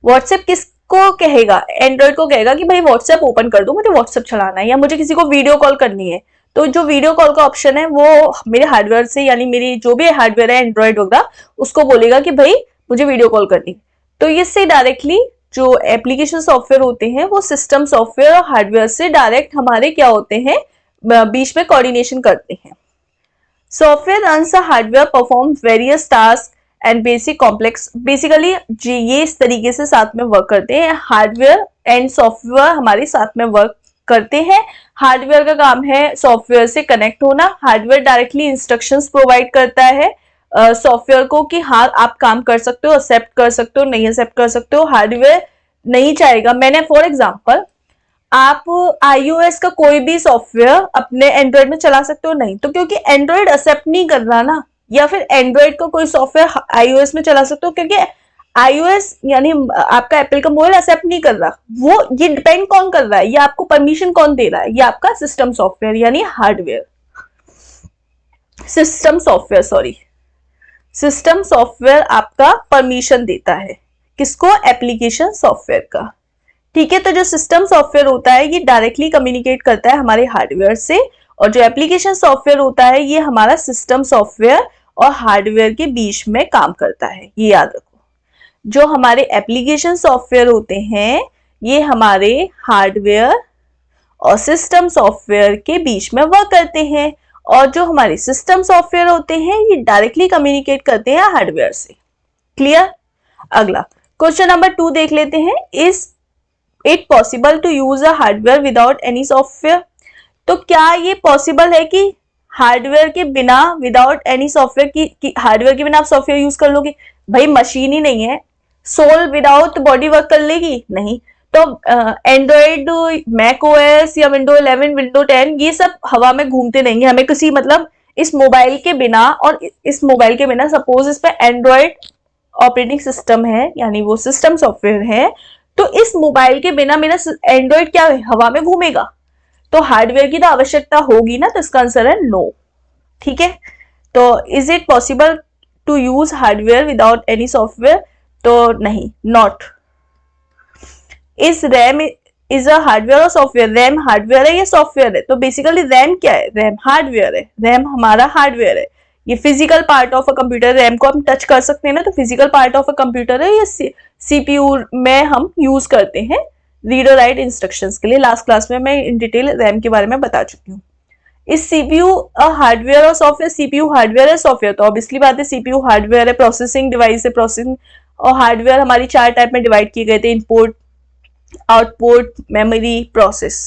व्हाट्सएप किसको कहेगा? एंड्रॉइड को कहेगा कि भाई व्हाट्सएप ओपन कर दो, मुझे व्हाट्सएप चलाना है। या मुझे किसी को वीडियो कॉल करनी है तो जो वीडियो कॉल का ऑप्शन है वो मेरे हार्डवेयर से, यानी मेरी जो भी हार्डवेयर है एंड्रॉइड वगैरह, उसको बोलेगा कि भाई मुझे वीडियो कॉल करनी। तो इससे डायरेक्टली जो एप्लीकेशन सॉफ्टवेयर होते हैं वो सिस्टम सॉफ्टवेयर और हार्डवेयर से डायरेक्ट हमारे क्या होते हैं, बीच में कोऑर्डिनेशन करते हैं। Software runs a hardware perform various task and basic complex, basically ये इस तरीके से साथ में वर्क करते हैं। हार्डवेयर एंड सॉफ्टवेयर हमारे साथ में वर्क करते हैं। हार्डवेयर का काम है सॉफ्टवेयर से कनेक्ट होना। हार्डवेयर डायरेक्टली इंस्ट्रक्शंस प्रोवाइड करता है सॉफ्टवेयर को कि हाँ आप काम कर सकते हो, एक्सेप्ट कर सकते हो, नहीं एक्सेप्ट कर सकते हो। हार्डवेयर नहीं चाहेगा, मैंने फॉर एग्जांपल आप iOS का कोई भी सॉफ्टवेयर अपने एंड्रॉइड में चला सकते हो, नहीं, तो क्योंकि एंड्रॉइड एक्सेप्ट नहीं कर रहा ना, या फिर एंड्रॉइड का कोई सॉफ्टवेयर iOS में चला सकते हो क्योंकि iOS यानी आपका एप्पल का मोबाइल एक्सेप्ट नहीं कर रहा। वो ये डिपेंड कौन कर रहा है, ये आपको परमिशन कौन दे रहा है, ये आपका सिस्टम सॉफ्टवेयर यानी हार्डवेयर, सिस्टम सॉफ्टवेयर आपका परमिशन देता है। किसको? एप्लीकेशन सॉफ्टवेयर का। ठीक है, तो जो सिस्टम सॉफ्टवेयर होता है ये डायरेक्टली कम्युनिकेट करता है हमारे हार्डवेयर से, और जो एप्लीकेशन सॉफ्टवेयर होता है ये हमारा सिस्टम सॉफ्टवेयर और हार्डवेयर के बीच में काम करता है। ये याद रखो, जो हमारे एप्लीकेशन सॉफ्टवेयर होते हैं ये हमारे हार्डवेयर और सिस्टम सॉफ्टवेयर के बीच में वर्क करते हैं, और जो हमारे सिस्टम सॉफ्टवेयर होते हैं ये डायरेक्टली कम्युनिकेट करते हैं हार्डवेयर से। क्लियर? अगला क्वेश्चन नंबर 2 देख लेते हैं। Is it possible to use a hardware without any software? तो क्या ये पॉसिबल है कि हार्डवेयर के बिना, विदाउट एनी सॉफ्टवेयर की हार्डवेयर के बिना आप सॉफ्टवेयर यूज कर लोगे? भाई मशीन ही नहीं है, सोल विदाउट बॉडी वर्क कर लेगी? नहीं। तो एंड्रॉइड, मैक ओएस या विंडो 11, विंडो 10 ये सब हवा में घूमते रहेंगे। हमें किसी मतलब इस मोबाइल के बिना, और इस मोबाइल के बिना सपोज इस पे एंड्रॉइड ऑपरेटिंग सिस्टम है यानी वो सिस्टम सॉफ्टवेयर है, तो इस मोबाइल के बिना मेरा एंड्रॉइड क्या है, हवा में घूमेगा? तो हार्डवेयर की तो आवश्यकता होगी ना, तो इसका आंसर है नो। ठीक है, तो is it possible to use hardware without any software? तो नहीं, not. Is RAM is a hardware और सॉफ्टवेयर? रैम हार्डवेयर है या सॉफ्टवेयर है? तो बेसिकली रैम क्या है? रैम हार्डवेयर है। रैम हमारा हार्डवेयर है, ये physical part of a computer. रैम को हम टच कर सकते हैं ना, तो physical part of a computer है। ये सीपीयू में हम यूज करते हैं रीड और राइट इंस्ट्रक्शंस के लिए। लास्ट क्लास में मैं इन डिटेल रैम के बारे में बता चुकी हूँ। इस सीपीयू हार्डवेयर और सॉफ्टवेयर? सीपीयू हार्डवेयर है, सॉफ्टवेयर तो ऑब्वियसली बात है सीपीयू हार्डवेयर है, प्रोसेसिंग डिवाइस है, प्रोसेसिंग। और हार्डवेयर हमारी 4 टाइप में डिवाइड किए गए थे, इनपुट, आउटपुट, मेमोरी, प्रोसेस।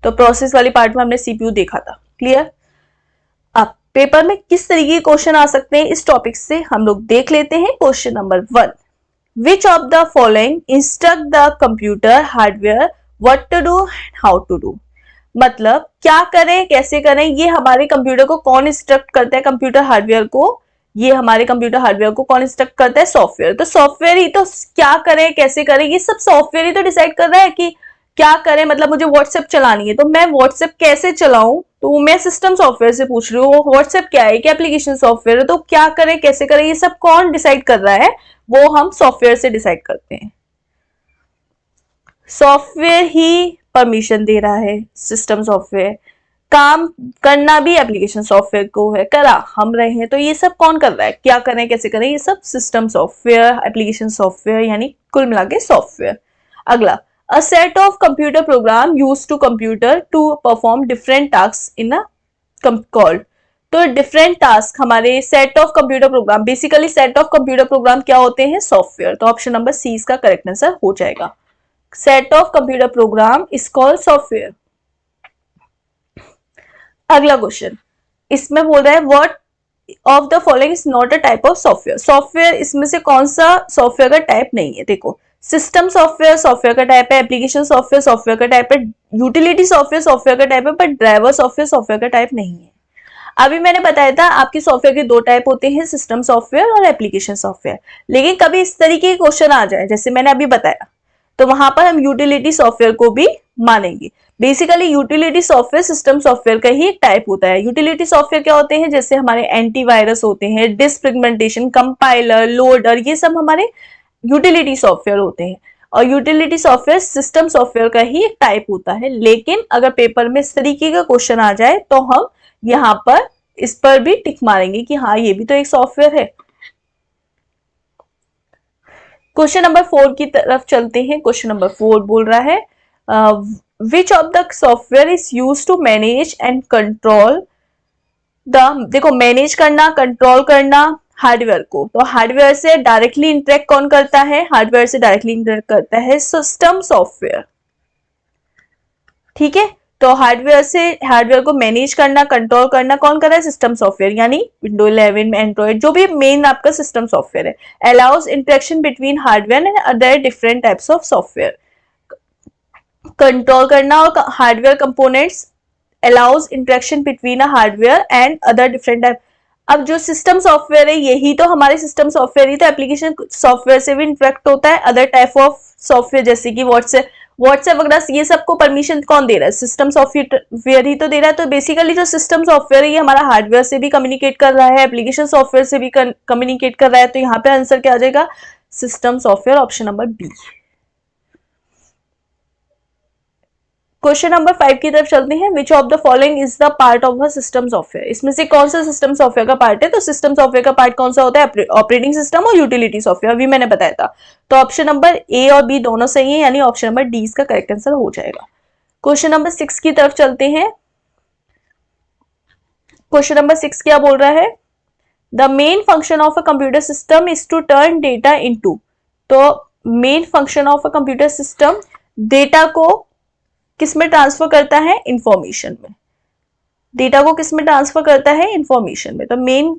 तो प्रोसेस वाली पार्ट में हमने सीपीयू देखा था। क्लियर? अब पेपर में किस तरीके के क्वेश्चन आ सकते हैं इस टॉपिक से हम लोग देख लेते हैं। Question number 1, which of the following instruct the computer hardware what to do and how to do? मतलब क्या करें, कैसे करें, ये हमारे कंप्यूटर को कौन इंस्ट्रक्ट करता है? कंप्यूटर हार्डवेयर को। ये हमारे कंप्यूटर हार्डवेयर को कौन इंस्ट्रक्ट करता है? सॉफ्टवेयर। तो सॉफ्टवेयर ही तो क्या करें, कैसे करें, ये सब सॉफ्टवेयर ही तो डिसाइड कर रहा है कि क्या करें। मतलब मुझे व्हाट्सएप चलानी है, तो मैं व्हाट्सएप कैसे चलाऊं, तो मैं सिस्टम सॉफ्टवेयर से पूछ रही हूँ। व्हाट्सएप क्या है? कि एप्लीकेशन सॉफ्टवेयर है। तो क्या करें, कैसे करें, ये सब कौन डिसाइड कर रहा है? वो हम सॉफ्टवेयर से डिसाइड करते हैं। सॉफ्टवेयर ही परमिशन दे रहा है, सिस्टम सॉफ्टवेयर। काम करना भी एप्लीकेशन सॉफ्टवेयर को है, करा हम रहे हैं। तो ये सब कौन कर रहा है? क्या करें, कैसे करें, ये सब सिस्टम सॉफ्टवेयर, एप्लीकेशन सॉफ्टवेयर, यानी कुल मिला के सॉफ्टवेयर। अगला, a set of computer program used to computer to perform different task in a called. तो डिफरेंट टास्क हमारे set of computer program, basically set of computer program क्या होते हैं? सॉफ्टवेयर। तो ऑप्शन नंबर सी इसका correct answer हो जाएगा। Set of computer programme is called software. अगला क्वेश्चन, इसमें बोल रहा है what of the following is not a type of software? Software इसमें से कौन सा सॉफ्टवेयर का टाइप नहीं है? देखो, सिस्टम सॉफ्टवेयर सॉफ्टवेयर का टाइप है, एप्लीकेशन सॉफ्टवेयर सॉफ्टवेयर का टाइप है, यूटिलिटी सॉफ्टवेयर सॉफ्टवेयर का टाइप है, पर ड्राइवर सॉफ्टवेयर सॉफ्टवेयर का टाइप नहीं है। अभी मैंने बताया था आपके सॉफ्टवेयर के 2 टाइप होते हैं, सिस्टम सॉफ्टवेयर और एप्लीकेशन सॉफ्टवेयर। लेकिन कभी इस तरीके के क्वेश्चन आ जाए जैसे मैंने अभी बताया, तो वहां पर हम यूटिलिटी सॉफ्टवेयर को भी मानेंगे। Basically utility software system software का ही एक टाइप होता है। यूटिलिटी सॉफ्टवेयर क्या होते हैं? जैसे हमारे एंटीवायरस होते हैं, डिस्क फ्रेगमेंटेशन, कंपाइलर, लोडर, ये सब हमारे यूटिलिटी सॉफ्टवेयर होते हैं। और यूटिलिटी सॉफ्टवेयर सिस्टम सॉफ्टवेयर का ही एक टाइप होता है। लेकिन अगर पेपर में इस तरीके का क्वेश्चन आ जाए तो हम यहाँ पर इस पर भी टिक मारेंगे कि हाँ ये भी तो एक सॉफ्टवेयर है। क्वेश्चन नंबर 4 की तरफ चलते हैं। क्वेश्चन नंबर 4 बोल रहा है which of the software is use to manage and control the, देखो मैनेज करना, कंट्रोल करना हार्डवेयर को, तो हार्डवेयर से डायरेक्टली इंटरेक्ट कौन करता है? हार्डवेयर से डायरेक्टली इंटरेक्ट करता है सिस्टम सॉफ्टवेयर। ठीक है, तो हार्डवेयर को मैनेज करना, कंट्रोल करना कौन कर रहा है? सिस्टम सॉफ्टवेयर, यानी विंडो 11 में एंड्रॉइड जो भी मेन आपका सिस्टम सॉफ्टवेयर है। Allows interaction between hardware and other different types of software. Control करना और hardware components allows interaction between a hardware and other different type. अब जो सिस्टम सॉफ्टवेयर है यही तो हमारे सिस्टम सॉफ्टवेयर ही तो एप्लीकेशन सॉफ्टवेयर से भी इंटरेक्ट होता है। अदर टाइप ऑफ सॉफ्टवेयर जैसे कि व्हाट्सएप वगैरह, ये सबको परमिशन कौन दे रहा है? सिस्टम सॉफ्टवेयर ही तो दे रहा है। तो बेसिकली जो सिस्टम सॉफ्टवेयर है ये हमारा हार्डवेयर से भी कम्युनिकेट कर रहा है, एप्लीकेशन सॉफ्टवेयर से भी कम्युनिकेट कर रहा है। तो यहाँ पे आंसर क्या आ जाएगा? System software, option number B. Question number 5 की तरफ चलते हैं। Which of the following is the part of a system software? इसमें से कौन सा सिस्टम सॉफ्टवेयर का पार्ट है? तो सिस्टम सॉफ्टवेयर का पार्ट कौन सा होता है? ऑपरेटिंग सिस्टम और यूटिलिटी सॉफ्टवेयर, अभी मैंने बताया था। तो ऑप्शन नंबर ए और बी दोनों सही है, यानी ऑप्शन नंबर डी इसका करेक्ट आंसर हो जाएगा। क्वेश्चन नंबर 6 की तरफ चलते हैं। क्वेश्चन नंबर 6 क्या बोल रहा है? The main function of a computer system is to turn data into. तो main function of a computer system data को किसमें ट्रांसफर करता है? इंफॉर्मेशन में। डेटा को किसमें ट्रांसफर करता है? इंफॉर्मेशन में। तो main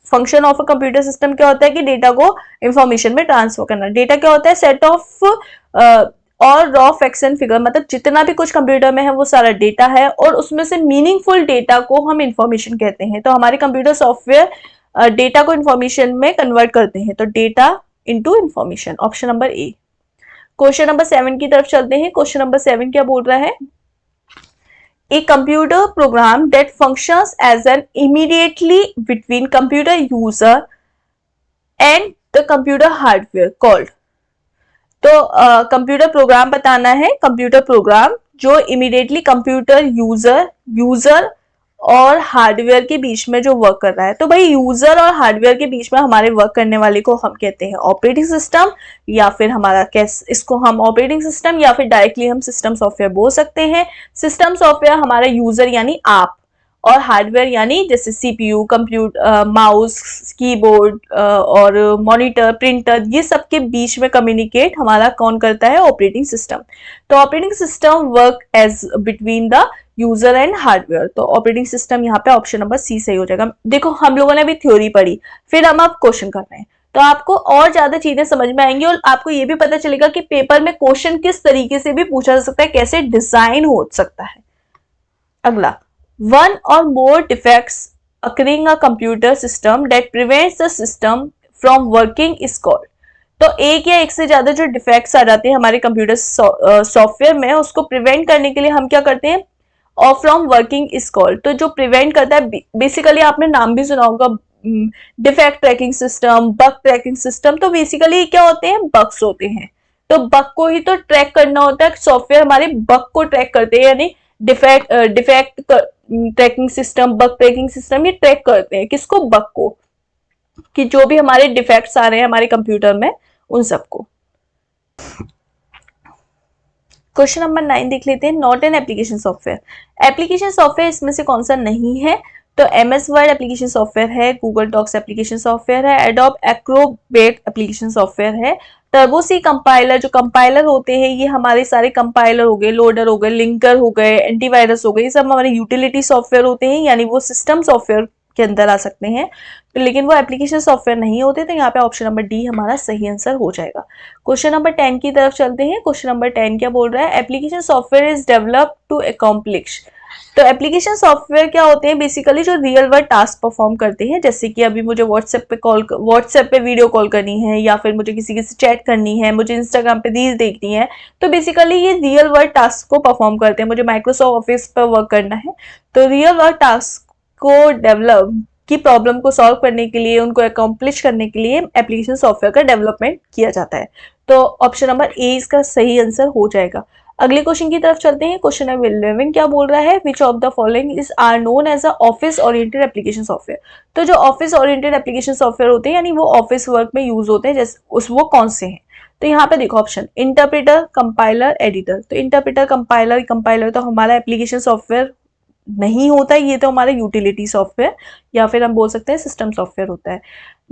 function of a computer system क्या होता है? कि डेटा को इंफॉर्मेशन में ट्रांसफर करना। डेटा क्या होता है? सेट ऑफ और रॉ फैक्ट्स एंड फिगर, मतलब जितना भी कुछ कंप्यूटर में है वो सारा डेटा है और उसमें से मीनिंगफुल डेटा को हम इंफॉर्मेशन कहते हैं। तो हमारे कंप्यूटर सॉफ्टवेयर डेटा को इंफॉर्मेशन में कन्वर्ट करते हैं। तो data into information, option number A. Question number 7 की तरफ चलते हैं। क्वेश्चन नंबर 7 क्या बोल रहा है? A computer program that functions as an immediately between computer user and the computer hardware called। तो कंप्यूटर प्रोग्राम बताना है, कंप्यूटर प्रोग्राम जो इमीडिएटली कंप्यूटर यूजर और हार्डवेयर के बीच में जो वर्क कर रहा है। तो भाई यूजर और हार्डवेयर के बीच में हमारे वर्क करने वाले को हम कहते हैं ऑपरेटिंग सिस्टम, या फिर हमारा इसको हम ऑपरेटिंग सिस्टम या फिर डायरेक्टली हम सिस्टम सॉफ्टवेयर बोल सकते हैं। सिस्टम सॉफ्टवेयर हमारा यूजर यानी आप, और हार्डवेयर यानी जैसे सीपीयू, कंप्यूटर, माउस, कीबोर्ड और मॉनिटर, प्रिंटर, ये सब के बीच में कम्युनिकेट हमारा कौन करता है? Operating system. तो operating system work as between the user and hardware. तो ऑपरेटिंग सिस्टम यहाँ पे ऑप्शन नंबर सी सही हो जाएगा। देखो हम लोगों ने अभी थ्योरी पढ़ी, फिर हम अब क्वेश्चन कर रहे हैं, तो आपको और ज्यादा चीजें समझ में आएंगी और आपको ये भी पता चलेगा कि पेपर में क्वेश्चन किस तरीके से भी पूछा जा सकता है, कैसे डिजाइन हो सकता है। अगला, one or more defects occurring a computer system that prevents the system from working is called। तो एक या एक से ज्यादा जो डिफेक्ट्स आ जाते हैं हमारे कंप्यूटर सॉफ्टवेयर में, उसको प्रिवेंट करने के लिए हम क्या करते हैं? और फ्रॉम वर्किंग इज कॉल्ड। तो जो प्रिवेंट करता है, बेसिकली आपने नाम भी सुना होगा, defect tracking system, bug tracking system. तो बेसिकली क्या होते हैं? बग्स होते हैं। तो बग को ही तो ट्रैक करना होता है, सॉफ्टवेयर हमारे बग को ट्रैक करते हैं, यानी defect tracking system, bug tracking system, ये ट्रैक करते हैं किसको? बग को, कि जो भी हमारे डिफेक्ट्स आ रहे हैं हमारे कंप्यूटर में उन सबको। क्वेश्चन नंबर 9 देख लेते हैं। Not an application software. Application software इसमें से कौन सा नहीं है? तो MS वर्ड एप्लीकेशन सॉफ्टवेयर है, गूगल डॉक्स एप्लीकेशन सॉफ्टवेयर है, एडोब एक्रोबैट एप्लीकेशन सॉफ्टवेयर है, टर्बो सी कंपाइलर, जो कंपाइलर होते हैं ये हमारे सारे कंपाइलर हो गए, लोडर हो गए, लिंकर हो गए, एंटीवायरस हो गए, ये सब हमारे यूटिलिटी सॉफ्टवेयर होते हैं, यानी वो सिस्टम सॉफ्टवेयर के अंदर आ सकते हैं, लेकिन वो एप्लीकेशन सॉफ्टवेयर नहीं होते। तो यहाँ पे ऑप्शन नंबर डी हमारा सही आंसर हो जाएगा। क्वेश्चन नंबर 10 की तरफ चलते हैं। क्वेश्चन नंबर 10 क्या बोल रहा है? Application software is developed to accomplish. तो एप्लीकेशन सॉफ्टवेयर क्या होते हैं? बेसिकली जो रियल वर्ल्ड टास्क परफॉर्म करते हैं, जैसे कि अभी मुझे व्हाट्सएप पे वीडियो कॉल करनी है, या फिर मुझे किसी से चैट करनी है, मुझे इंस्टाग्राम पे रील देखनी है, तो बेसिकली ये रियल वर्ल्ड टास्क को परफॉर्म करते हैं। मुझे माइक्रोसॉफ्ट ऑफिस पर वर्क करना है, तो रियल वर्ल्ड टास्क को डेवलप की प्रॉब्लम को सॉल्व करने के लिए, उनको अकॉम्प्लिश करने के लिए एप्लीकेशन सॉफ्टवेयर का डेवलपमेंट किया जाता है। तो ऑप्शन नंबर ए इसका सही आंसर हो जाएगा। अगले क्वेश्चन की तरफ चलते हैं। क्वेश्चन नंबर 11 क्या बोल रहा है? Which of the following is are known as a office oriented application software. तो जो ऑफिस ओरिएंटेड एप्लीकेशन सॉफ्टवेयर होते हैं, यानी वो ऑफिस वर्क में यूज होते हैं, जैसे वो कौन से हैं? तो यहाँ पे देखो ऑप्शन इंटरप्रेटर, कंपाइलर, एडिटर। तो इंटरप्रेटर, कंपाइलर तो हमारा एप्लीकेशन सॉफ्टवेयर नहीं होता है, ये तो हमारा यूटिलिटी सॉफ्टवेयर या फिर हम बोल सकते हैं सिस्टम सॉफ्टवेयर होता है।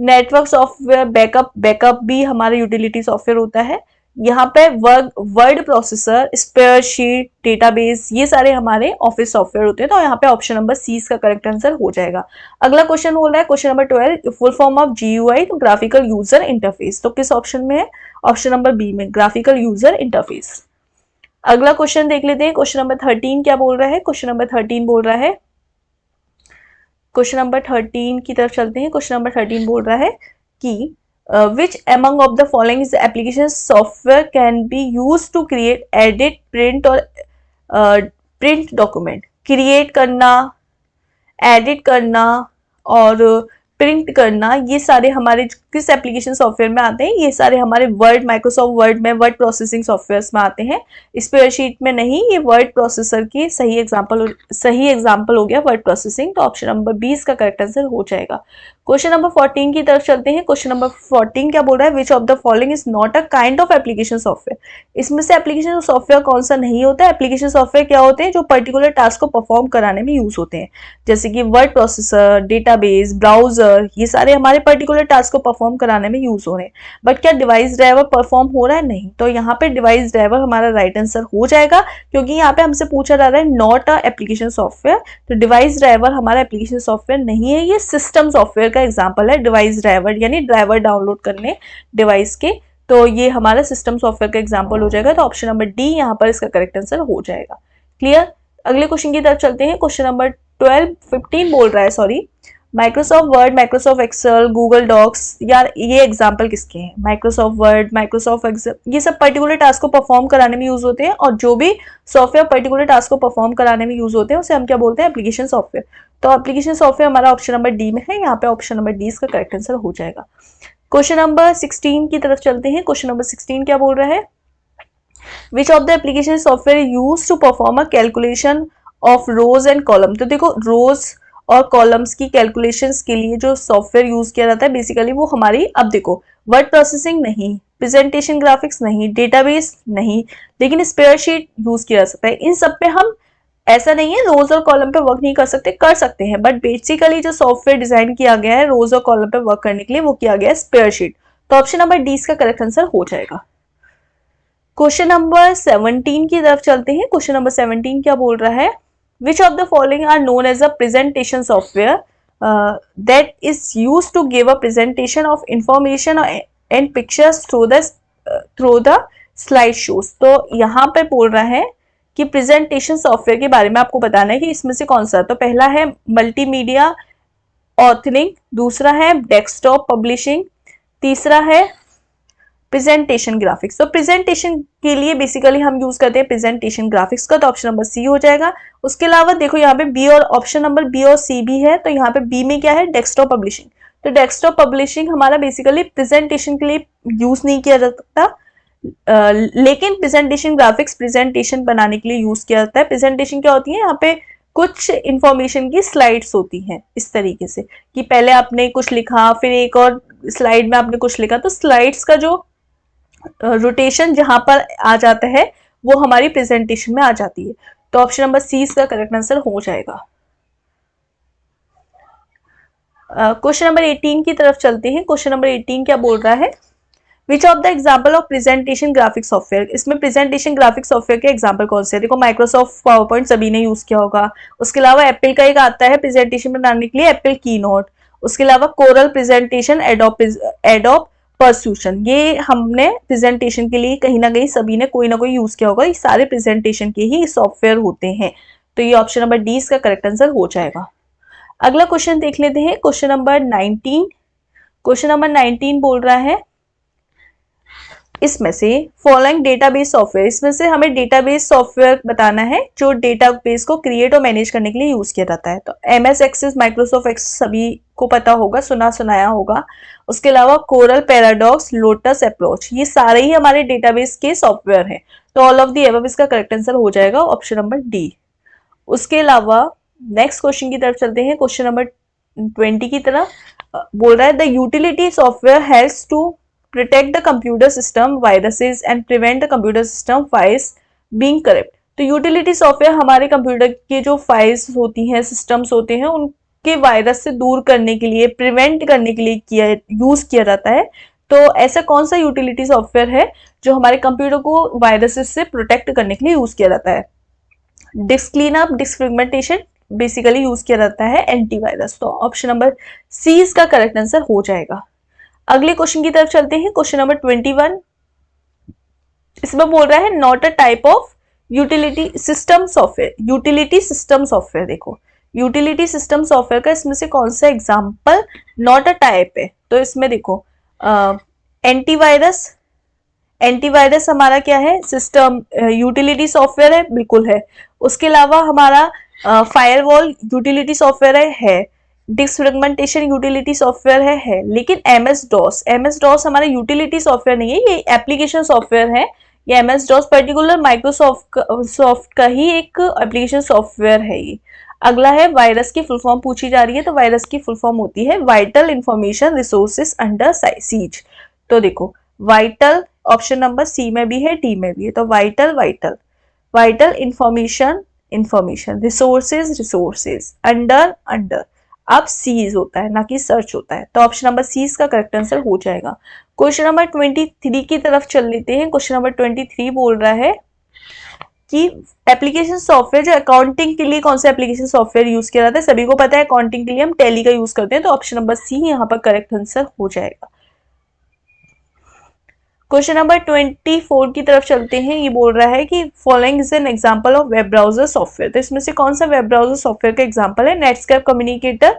नेटवर्क सॉफ्टवेयर, बैकअप भी हमारा यूटिलिटी सॉफ्टवेयर होता है। यहाँ पे वर्ड प्रोसेसर, स्प्रेडशीट, डेटाबेस, ये सारे हमारे ऑफिस सॉफ्टवेयर होते हैं। तो यहाँ पे ऑप्शन नंबर सी इसका करेक्ट आंसर हो जाएगा। अगला क्वेश्चन बोल रहा है question number 12, full form of GUI, तो ग्राफिकल यूजर इंटरफेस। तो किस ऑप्शन में है? ऑप्शन नंबर बी में, ग्राफिकल यूजर इंटरफेस। अगला क्वेश्चन देख लेते हैं। क्वेश्चन नंबर 13 क्या बोल रहा है? क्वेश्चन नंबर 13 बोल रहा है, क्वेश्चन नंबर 13 की तरफ चलते हैं। क्वेश्चन नंबर 13 बोल रहा है कि which among of the following is the application software can be used to create, edit, print और print document। क्रिएट करना, एडिट करना और प्रिंट करना, ये सारे हमारे किस एप्लीकेशन सॉफ्टवेयर में आते हैं? ये सारे हमारे वर्ड, माइक्रोसॉफ्ट वर्ड में, वर्ड प्रोसेसिंग सॉफ्टवेयर में आते हैं। स्प्रेडशीट में नहीं, ये वर्ड प्रोसेसर की सही एग्जांपल हो गया वर्ड प्रोसेसिंग। तो ऑप्शन नंबर 20 का करेक्ट आंसर हो जाएगा। क्वेश्चन नंबर 14 की तरफ चलते हैं। क्वेश्चन नंबर 14 क्या बोल रहा है? Which of the following is not a kind of application software. इसमें से एप्लीकेशन सॉफ्टवेयर कौन सा नहीं होता है? एप्लीकेशन सॉफ्टवेयर क्या होते हैं? जो पर्टिकुलर टास्क को परफॉर्म कराने में यूज होते हैं, जैसे कि वर्ड प्रोसेसर, डेटाबेस, ब्राउजर, ये सारे हमारे पर्टिकुलर टास्क को परफॉर्म कराने में यूज हो रहे हैं। बट क्या डिवाइस ड्राइवर परफॉर्म हो रहा है? नहीं। तो यहाँ पे डिवाइस ड्राइवर हमारा राइट आंसर हो जाएगा, क्योंकि यहाँ पे हमसे पूछा जा रहा है नॉट अ एप्लीकेशन सॉफ्टवेयर। तो डिवाइस ड्राइवर हमारा एप्लीकेशन सॉफ्टवेयर नहीं है, ये सिस्टम सॉफ्टवेयर का एग्जाम्पल है। डिवाइस ड्राइवर यानी ड्राइवर डाउनलोड करने डिवाइस के, तो ये हमारा सिस्टम सॉफ्टवेयर का एग्जाम्पल हो जाएगा। तो ऑप्शन नंबर डी यहाँ पर इसका करेक्ट आंसर हो जाएगा। क्लियर? अगले क्वेश्चन की तरफ चलते हैं। क्वेश्चन नंबर 15 बोल रहा है, sorry, Microsoft Word, Microsoft Excel, Google Docs, यार ये एग्जाम्पल किसके हैं? माइक्रोसॉफ्ट वर्ड, माइक्रोसॉफ्ट एक्सेल, ये सब पर्टिकुलर टास्क को परफॉर्म कराने में यूज होते हैं, और जो भी सॉफ्टवेयर पर्टिकुलर टास्क को परफॉर्म कराने में यूज होते हैं उसे हम क्या बोलते हैं? Application software. तो एप्लीकेशन सॉफ्टवेयर हमारा ऑप्शन नंबर डी में है, यहाँ पे ऑप्शन नंबर डी इसका करेक्ट आंसर हो जाएगा। क्वेश्चन नंबर 16 की तरफ चलते हैं। क्वेश्चन नंबर 16 क्या बोल रहा है? Which of the application software use to perform a calculation of rows and column. तो देखो, रोज और कॉलम्स की कैलकुलेशंस के लिए जो सॉफ्टवेयर यूज किया जाता है बेसिकली वो हमारी, अब देखो, वर्ड प्रोसेसिंग नहीं, प्रेजेंटेशन ग्राफिक्स नहीं, डेटाबेस नहीं, लेकिन स्प्रेडशीट यूज किया जा सकता है। इन सब पे हम, ऐसा नहीं है रोज और कॉलम पे वर्क नहीं कर सकते हैं, बट बेसिकली जो सॉफ्टवेयर डिजाइन किया गया है रोज और कॉलम पे वर्क करने के लिए, वो किया गया है स्प्रेडशीट। तो ऑप्शन नंबर डी इसका करेक्ट आंसर हो जाएगा। क्वेश्चन नंबर 17 की तरफ चलते हैं। क्वेश्चन नंबर 17 क्या बोल रहा है? Which of the following are known as a presentation software that is used to give a presentation of information and pictures through the slide shows। तो यहाँ पे बोल रहा है कि प्रेजेंटेशन सॉफ्टवेयर के बारे में आपको बताना है कि इसमें से कौन सा। तो पहला है मल्टीमीडिया ऑथरिंग, दूसरा है डेस्कटॉप पब्लिशिंग, तीसरा है प्रेजेंटेशन ग्राफिक्स। तो प्रेजेंटेशन के लिए बेसिकली हम यूज करते हैं प्रेजेंटेशन ग्राफिक्स का, तो ऑप्शन नंबर सी हो जाएगा। उसके अलावा देखो यहाँ पे बी और ऑप्शन नंबर बी और सी भी है, तो यहाँ पे बी में क्या है? Desktop publishing. तो डेस्कटॉप पब्लिशिंग हमारा बेसिकली प्रेजेंटेशन के लिए यूज नहीं किया जाता, लेकिन प्रेजेंटेशन ग्राफिक्स प्रेजेंटेशन बनाने के लिए यूज किया जाता है। प्रेजेंटेशन क्या होती है? यहाँ पे कुछ इंफॉर्मेशन की स्लाइड्स होती हैं इस तरीके से कि पहले आपने कुछ लिखा, फिर एक और स्लाइड में आपने कुछ लिखा, तो स्लाइड्स का जो रोटेशन जहां पर आ जाता है वो हमारी प्रेजेंटेशन में आ जाती है। तो ऑप्शन नंबर सी इसका करेक्ट आंसर हो जाएगा। क्वेश्चन नंबर 18 की तरफ चलते हैं। क्वेश्चन नंबर 18 क्या बोल रहा है? Which of the example of presentation graphic software. इसमें प्रेजेंटेशन ग्राफिक सॉफ्टवेयर के एग्जाम्पल कौन से है? देखो, माइक्रोसॉफ्ट पावर पॉइंट सभी ने यूज किया होगा। उसके अलावा एप्पल का एक आता है प्रेजेंटेशन बनाने के लिए, एप्पल की नोट। उसके अलावा कोरल प्रेजेंटेशन, एडोब परसूशन, ये हमने प्रेजेंटेशन के लिए कहीं ना कहीं सभी ने कोई ना कोई यूज किया होगा। ये सारे प्रेजेंटेशन के ही सॉफ्टवेयर होते हैं। तो ये ऑप्शन नंबर डी इसका करेक्ट आंसर हो जाएगा। अगला क्वेश्चन देख लेते हैं। Question number 19। क्वेश्चन नंबर 19 बोल रहा है इसमें से फॉलोइंग डेटाबेस सॉफ्टवेयर, इसमें से हमें डेटाबेस सॉफ्टवेयर बताना है जो डेटाबेस को क्रिएट और मैनेज करने के लिए यूज किया जाता है। तो MS एक्सेस, माइक्रोसॉफ्ट एक्सेस सभी को पता होगा, सुनाया होगा। उसके अलावा कोरल, पैराडॉक्स, लोटस अप्रोच, ये सारे ही हमारे डेटाबेस के सॉफ्टवेयर हैं। तो ऑल ऑफ दी अबव इसका करेक्ट आंसर हो जाएगा ऑप्शन नंबर डी। उसके अलावा नेक्स्ट क्वेश्चन की तरफ चलते हैं। क्वेश्चन नंबर 20 की तरफ बोल रहा है the utility software helps to protect the computer system viruses and prevent the computer system files being corrupt। तो यूटिलिटी सॉफ्टवेयर हमारे कंप्यूटर के जो फाइल्स होती हैं, सिस्टम्स होते हैं, उनके वायरस से दूर करने के लिए, प्रिवेंट करने के लिए यूज किया जाता है। तो ऐसा कौन सा यूटिलिटी सॉफ्टवेयर है जो हमारे कंप्यूटर को वायरसेस से प्रोटेक्ट करने के लिए यूज किया जाता है? Disk cleanup, disk fragmentation basically use किया जाता है एंटीवायरस। तो ऑप्शन नंबर सी इसका करेक्ट आंसर हो जाएगा। अगले क्वेश्चन की तरफ चलते हैं, क्वेश्चन नंबर 21। इसमें बोल रहा है not a type of utility system software. Utility system software, देखो यूटिलिटी सिस्टम सॉफ्टवेयर का इसमें से कौन सा एग्जांपल नॉट अ टाइप है? तो इसमें देखो एंटीवायरस, एंटीवायरस हमारा क्या है? सिस्टम यूटिलिटी सॉफ्टवेयर है, बिल्कुल है। उसके अलावा हमारा फायरवॉल यूटिलिटी सॉफ्टवेयर है। डिस्क फ्रेगमेंटेशन यूटिलिटी सॉफ्टवेयर है। लेकिन एमएस डॉस हमारा यूटिलिटी सॉफ्टवेयर नहीं है, ये एप्लीकेशन सॉफ्टवेयर है। ये एमएस डॉस पर्टिकुलर माइक्रोसॉफ्ट का ही एक एप्लीकेशन सॉफ्टवेयर है ये। अगला है वायरस की फुल फॉर्म पूछी जा रही है, तो वायरस की फुल फॉर्म होती है vital information resources under seize. तो देखो वाइटल ऑप्शन नंबर सी में भी है, डी में भी है। तो वाइटल इंफॉर्मेशन रिसोर्सेज अंडर अब सीज होता है, ना कि सर्च होता है। तो ऑप्शन नंबर सी इसका करेक्ट आंसर हो जाएगा। क्वेश्चन नंबर 23 की तरफ चल लेते हैं। क्वेश्चन नंबर 23 बोल रहा है कि एप्लीकेशन सॉफ्टवेयर जो अकाउंटिंग के लिए कौन सा एप्लीकेशन सॉफ्टवेयर यूज किया जाता है? सभी को पता है अकाउंटिंग के लिए हम टैली का यूज करते हैं। तो ऑप्शन नंबर सी यहाँ पर करेक्ट आंसर हो जाएगा। क्वेश्चन नंबर 24 की तरफ चलते हैं। ये बोल रहा है कि following is an example of web browser software. तो इसमें से कौन सा वेब ब्राउजर सॉफ्टवेयर का एग्जांपल है? नेटस्केप कम्युनिकेटर,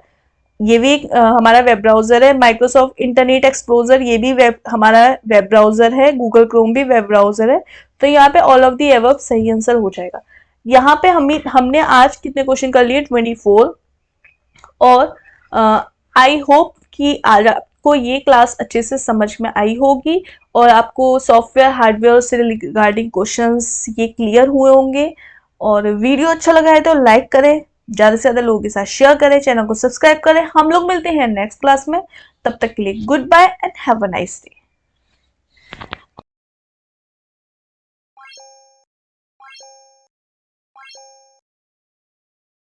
ये भी एक हमारा वेब ब्राउजर है। माइक्रोसॉफ्ट इंटरनेट एक्सप्लोरर, ये भी हमारा वेब ब्राउजर है। गूगल क्रोम भी वेब ब्राउजर है। तो यहाँ पे ऑल ऑफ दी एबव सही आंसर हो जाएगा। यहाँ पे हमने आज कितने क्वेश्चन कर लिए? 24। और आई होप कि आज आपको ये क्लास अच्छे से समझ में आई होगी और आपको सॉफ्टवेयर हार्डवेयर से रिगार्डिंग क्वेश्चंस ये क्लियर हुए होंगे। और वीडियो अच्छा लगा है तो लाइक करें, ज्यादा से ज्यादा लोगों के साथ शेयर करें, चैनल को सब्सक्राइब करें। हम लोग मिलते हैं नेक्स्ट क्लास में, तब तक के लिए good bye and have a nice day.